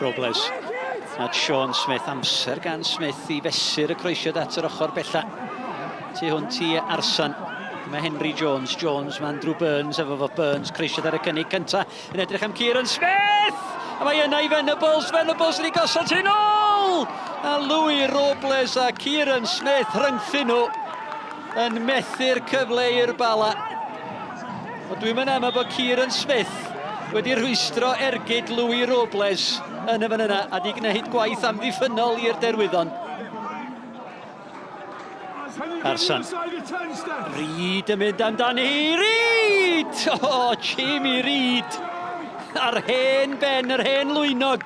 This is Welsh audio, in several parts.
Robles. A Sean Smith, amser gan Smith I fesur y croesiad at yr ochr bella. Tu hwnt I Arsan. Mae Henry Jones, mae Andrew Burns efo fo Burns, croesiad ar y cynnig cynta. Yn edrych am Kieran Smith! A mae yna I Venables wedi gosod yn ôl! A Louis Robles a Kieran Smith rhyngthyn nhw yn methu'r cyfle i'r bala. Ond dwi'n mynd am bod Kieran Smith wedi rhwystro ergyd Louis Robles yn y fan yna a di gwneud gwaith amddiffynol i'r derwyddon. Arsan. Reid yn mynd amdani. Reid! O, Jamie Reid! Ar hen ben, yr hen lwynog.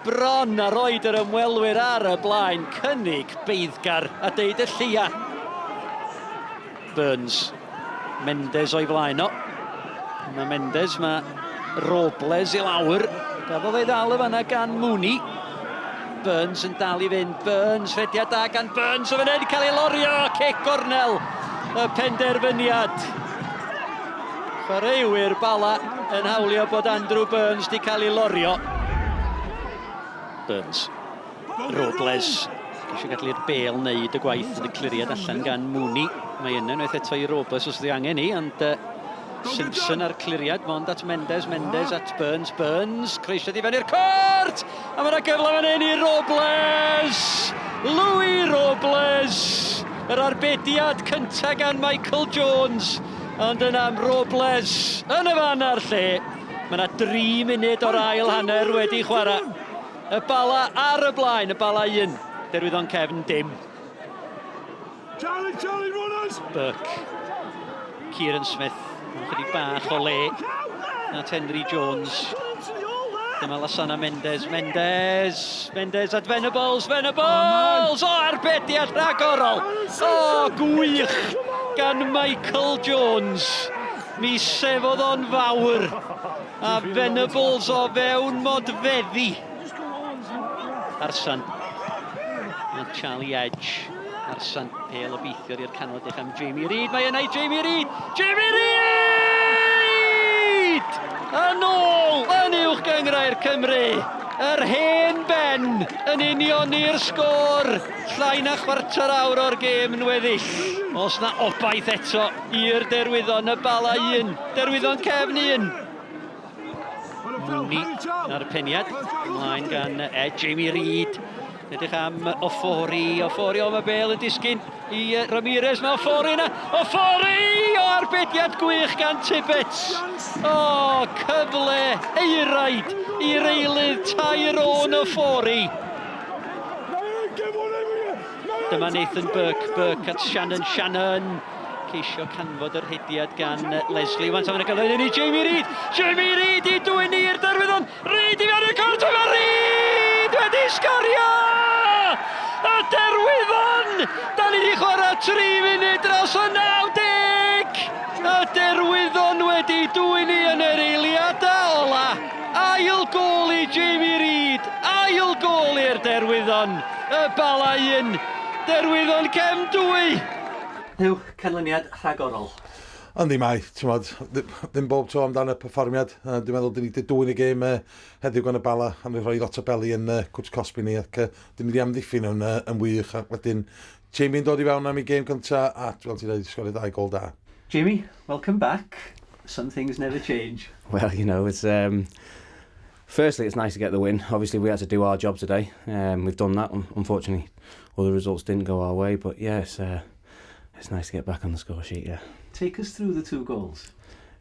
Bron a roed yr ymwelwyr ar y blaen. Cynnig beiddgar a deud y llia. Burns. Mendes o'i flaen o. Mae Mendes, mae Robles I lawr. Gafodd ei ddal y fanna gan Mooney. Burns yn dal I fynd. Burns, rhediad da gan Burns. O fyny, cael ei lorio. Cic gornel. Y penderfyniad. Chwaraewyr bala yn hawlio bod Andrew Burns di cael ei lorio. Burns. Robles. Eisiau gadlu'r bel wneud y gwaith yn y cliriad allan gan Mooney. Mae yna unwaith eto I Robles os ydi angen I, ond Simpson ar cliriad, mond at Mendes, Mendes at Burns, Burns, creisiad I fyny'r cort! A mae'na gyfle fan hyn I Robles! Louis Robles! Yr arbediad cynta gan Michael Jones. Ond yna am Robles yn y fan ar lle. Mae'na 3 munud o'r ail hanner wedi chwarae. Y bala ar y blaen, y bala 1. Derwyddon Cefn dim. Charlie, runners! Burke. Kieran Smith. Chydig bach o le. At Henry Jones. Dyma Lasana Mendes. Mendes at Venables. O, arbediad rhagorol. O, gwych gan Michael Jones. Mi sefodd o'n fawr. A Venables o fewn modfeddi. Arsan. A Charlie Edge. Arsan, pel o beithio'r i'r canol dech am Jamie Reid. Mae yna I Jamie Reid! Jamie Reid! Yn ôl yn uwch gyngrau'r Cymru. Yr hen ben yn union i'r sgôr. Llai na chwarter awr o'r gêm yn weddill. Os na obaith eto i'r derwyddon y bala 1. Derwyddon Cefn 1. Mooney ar y peniad. Ymlaen gan Jamie Reid. Edrych am Ofori o mae bel yn disgyn I Ramirez. Mae Ofori yna. Ofori! O arbediad gwych gan Tibbets. O, cyfle eiraid i'r eilydd Tyrone Ofori. Dyma Nathan Burke at Shannon. Ceisio canfod yr hediad gan Leslie. Wan tam yn y gyfle i Jamie Reid. Jamie Reid I dwyn i'r derwyddon. Reid I fewn i'r cort. Mae Reid wedi sgorio! Y derwyddon! Da ni wedi chwarae 3 munud dros y 90! Y derwyddon wedi dwyn I yn yr eiliadau ola. Ail gol I Jamie Reid. Ail gol i'r derwyddon. Y bala 1. Derwyddon Cefn 2. Yw canlyniad rhagorol. Yndi mai, ddim bob tro amdan y perfformiad. Dwi'n meddwl, dyn ni wedi dwyn y gêm heddiw gan y bala, a ni'n rhoi lot o beli yn Cwts Cosby ni, ac dyn ni wedi amddiffyn yn wych, ac wedyn Jamie'n dod I fewn am I gêm cynta, a fel ti'n dweud, sgorio 2 gol da. Jamie, welcome back. Some things never change. Well, you know, it's firstly, it's nice to get the win. Obviously, we had to do our job today. We've done that. Unfortunately, all the results didn't go our way, but yeah, it's nice to get back on the score sheet, yeah. Take us through the 2 goals.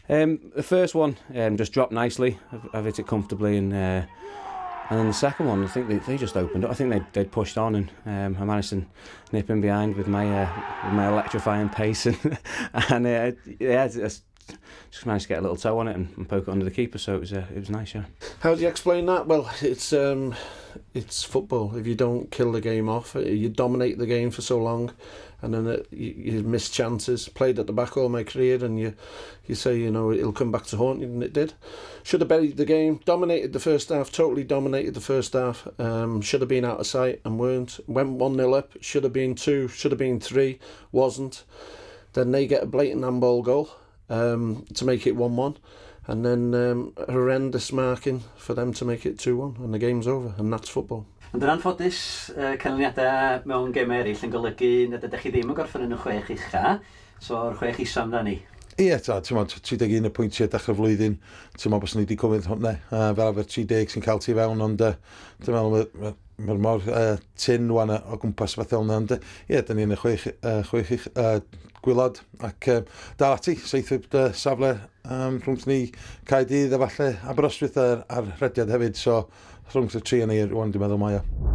The first one just dropped nicely. I've hit it comfortably, and then the second one, I think they just opened up. I think they'd pushed on, and I managed to nip in behind with my electrifying pace, and yeah, just managed to get a little toe on it and poke it under the keeper. So it was nice, yeah. How do you explain that? Well, it's football. If you don't kill the game off, you dominate the game for so long, and then you miss chances. Played at the back all my career, and you say, you know, it'll come back to haunt you, and it did. Should have buried the game. Dominated the first half. Totally dominated the first half. Should have been out of sight and weren't. Went 1-0 up. Should have been 2. Should have been 3. Wasn't. Then they get a blatant handball goal to make it 1-1. And then horrendous marking for them to make it 2-1 and the game's over, and that's football. Ond yn anffodus, canlyniadau mewn gemau eraill yn golygu nad ydych chi ddim yn gorffen yn y 6 ucha, so'r 6 isa amdani. Ie, ti'n modd, 31 y pwyntiau dechrau flwyddyn, ti'n modd bys ni wedi cymryd hwnna, fel arfer 30 sy'n cael ti fewn, ond dwi'n meddwl mae'r mor tyn wan o gwmpas fath o'n ond ie, dyn ni'n y 6 gwylod, ac dal ati, seithwyd safle rhwng ni Caerdydd a falle Aberystwyth ar rhediad hefyd, so rhwng y tri yn ei rwan dwi'n meddwl mae o.